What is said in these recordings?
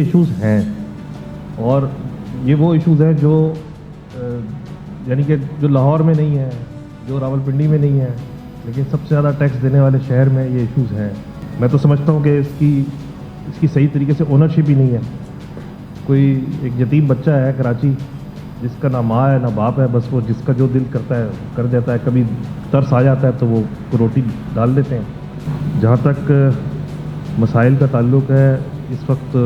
Issues ہیں اور یہ وہ ایشوز ہیں جو یعنی کہ جو لاہور میں نہیں ہیں، جو راولپنڈی میں نہیں ہیں، لیکن سب سے زیادہ ٹیکس دینے والے شہر میں یہ ایشوز ہیں۔ میں تو سمجھتا ہوں کہ اس کی صحیح طریقے سے اونرشپ ہی نہیں ہے۔ کوئی ایک یتیم بچہ ہے کراچی جس کا نہ ماں ہے نہ باپ ہے، بس وہ جس کا جو دل کرتا ہے کر دیتا ہے، کبھی ترس آ جاتا ہے تو وہ روٹی ڈال دیتے ہیں۔ جہاں تک مسائل کا تعلق ہے، اس وقت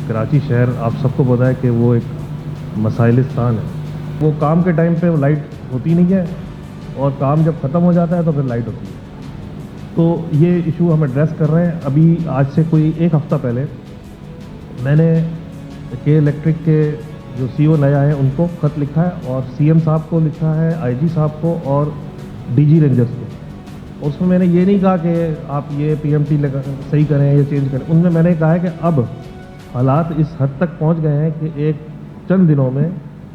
کراچی شہر آپ سب کو پتہ ہے کہ وہ ایک مسائلستان ہے۔ وہ کام کے ٹائم پہ لائٹ ہوتی نہیں ہے اور کام جب ختم ہو جاتا ہے تو پھر لائٹ ہوتی ہے۔ تو یہ ایشو ہم ایڈریس کر رہے ہیں۔ ابھی آج سے کوئی ایک ہفتہ پہلے میں نے کے الیکٹرک کے جو سی او نیا ہے ان کو خط لکھا ہے اور سی ایم صاحب کو لکھا ہے، آئی جی صاحب کو اور ڈی جی رینجرز کو۔ اس میں میں نے یہ نہیں کہا کہ آپ یہ پی ایم ٹی صحیح کریں یا چینج کریں، ان میں نے کہا ہے کہ اب حالات اس حد تک پہنچ گئے ہیں کہ ایک چند دنوں میں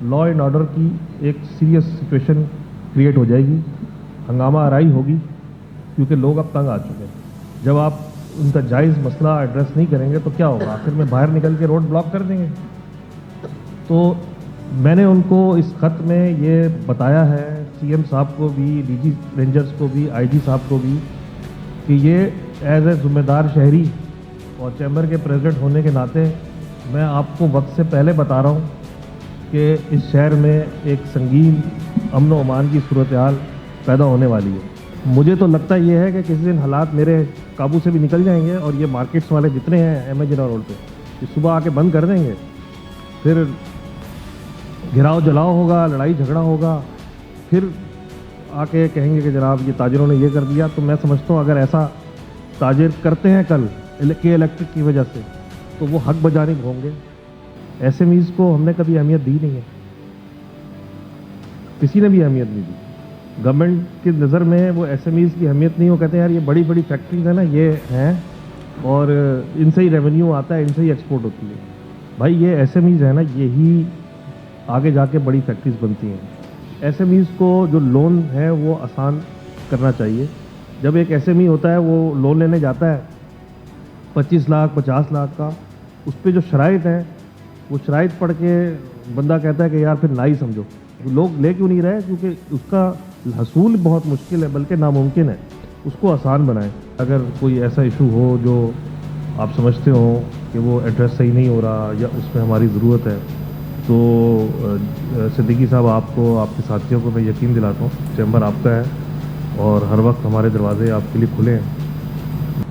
لا اینڈ آرڈر کی ایک سیریس سچویشن کریٹ ہو جائے گی، ہنگامہ آرائی ہوگی، کیونکہ لوگ اب تنگ آ چکے ہیں۔ جب آپ ان کا جائز مسئلہ ایڈریس نہیں کریں گے تو کیا ہوگا؟ آخر میں باہر نکل کے روڈ بلاک کر دیں گے۔ تو میں نے ان کو اس خط میں یہ بتایا ہے، سی ایم صاحب کو بھی، ڈی جی رینجرز کو بھی، آئی جی صاحب کو بھی، کہ یہ ایز اے ذمہ دار شہری اور چیمبر کے پریزیڈنٹ ہونے کے ناطے میں آپ کو وقت سے پہلے بتا رہا ہوں کہ اس شہر میں ایک سنگین امن و امان کی صورتحال پیدا ہونے والی ہے۔ مجھے تو لگتا یہ ہے کہ کسی دن حالات میرے قابو سے بھی نکل جائیں گے اور یہ مارکیٹس والے جتنے ہیں ایم اے جنرل روڈ پہ یہ صبح آ کے بند کر دیں گے، پھر گھراؤ جلاؤ ہوگا، لڑائی جھگڑا ہوگا، پھر آ کے کہیں گے کہ جناب یہ تاجروں نے یہ کر دیا۔ تو میں سمجھتا ہوں اگر ایسا تاجر کرتے ہیں کل کے الیکٹرک کی وجہ سے تو وہ حق بجانب ہوں گے۔ ایس ایم ایز کو ہم نے کبھی اہمیت دی نہیں ہے، کسی نے بھی اہمیت نہیں دی۔ گورنمنٹ کی نظر میں وہ ایس ایم ایز کی اہمیت نہیں، وہ کہتے ہیں یار یہ بڑی بڑی فیکٹریز ہیں نا، یہ ہیں اور ان سے ہی ریونیو آتا ہے، ان سے ہی ایکسپورٹ ہوتی ہے۔ بھائی یہ ایس ایم ایز ہے نا، یہی آگے جا کے بڑی فیکٹریز بنتی ہیں۔ ایس ایم ایز کو جو لون ہے وہ آسان کرنا چاہیے۔ جب ایک ایس ایم ای ہوتا ہے وہ لون لینے جاتا ہے 25 لاکھ 50 لاکھ کا، اس پہ جو شرائط ہیں وہ شرائط پڑھ کے بندہ کہتا ہے کہ یار پھر نہ ہی سمجھو۔ لوگ لے کیوں نہیں رہے؟ کیونکہ اس کا حصول بہت مشکل ہے، بلکہ ناممکن ہے۔ اس کو آسان بنائیں۔ اگر کوئی ایسا ایشو ہو جو آپ سمجھتے ہو کہ وہ ایڈریس صحیح نہیں ہو رہا یا اس میں ہماری ضرورت ہے، تو صدیقی صاحب آپ کو، آپ کے ساتھیوں کو میں یقین دلاتا ہوں چیمبر آپ کا ہے اور ہر وقت ہمارے دروازے آپ کے لیے کھلے ہیں۔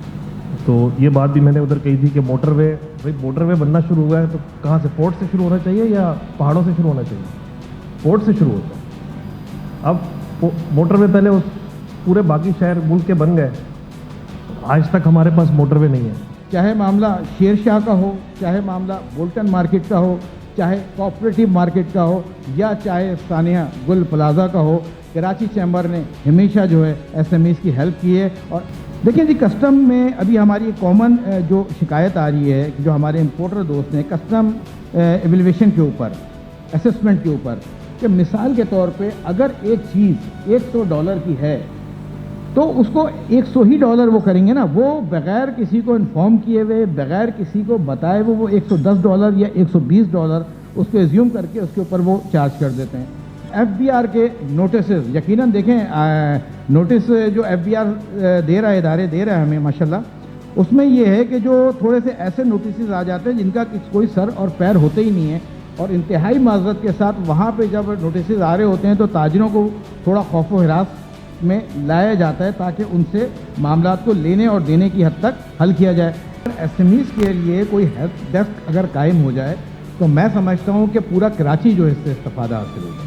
تو یہ بات بھی میں نے ادھر کہی تھی کہ موٹر وے، بھائی موٹر وے بننا شروع ہوا ہے تو کہاں سے؟ پورٹ سے شروع ہونا چاہیے یا پہاڑوں سے شروع ہونا چاہیے؟ پورٹ سے شروع ہوتا ہے۔ اب موٹر وے پہلے اس پورے باقی شہر ملک کے بن گئے، آج تک ہمارے پاس موٹر وے نہیں ہے۔ چاہے معاملہ شیر شاہ کا ہو، چاہے معاملہ بولٹن مارکیٹ کا ہو، چاہے کوآپریٹیو مارکیٹ کا ہو، یا چاہے ثانیہ گل پلازا کا ہو، کراچی چیمبر نے ہمیشہ جو ہے ایس ایم ایز کی ہیلپ کی ہے۔ اور دیکھیں جی، کسٹم میں ابھی ہماری کامن جو شکایت آ رہی ہے جو ہمارے امپورٹر دوست ہیں کسٹم ایویلیویشن کے اوپر، اسسمنٹ کے اوپر، کہ مثال کے طور پہ اگر ایک چیز $100 کی ہے تو اس کو $100 وہ کریں گے نا، وہ بغیر کسی کو انفارم کیے ہوئے، بغیر کسی کو بتائے ہوئے وہ $110 یا $120 اس کو ایزیوم کر کے اس کے اوپر وہ چارج کر دیتے ہیں۔ ایف بی آر کے نوٹسز یقیناً دیکھیں، نوٹس جو ایف بی آر دے رہا ہے، ادارے دے رہا ہے ہمیں ماشاءاللہ، اس میں یہ ہے کہ جو تھوڑے سے ایسے نوٹسز آ جاتے ہیں جن کا کوئی سر اور پیر ہوتے ہی نہیں ہے، اور انتہائی معذرت کے ساتھ وہاں پہ جب نوٹسز آ رہے ہوتے ہیں تو تاجروں کو تھوڑا خوف و ہراس میں لایا جاتا ہے تاکہ ان سے معاملات کو لینے اور دینے کی حد تک حل کیا جائے۔ ایس ایم ایز کے لیے کوئی ہیلپ ڈیسک اگر قائم ہو جائے تو میں سمجھتا ہوں کہ پورا کراچی جو ہے اس سے استفادہ حاصل ہوگا۔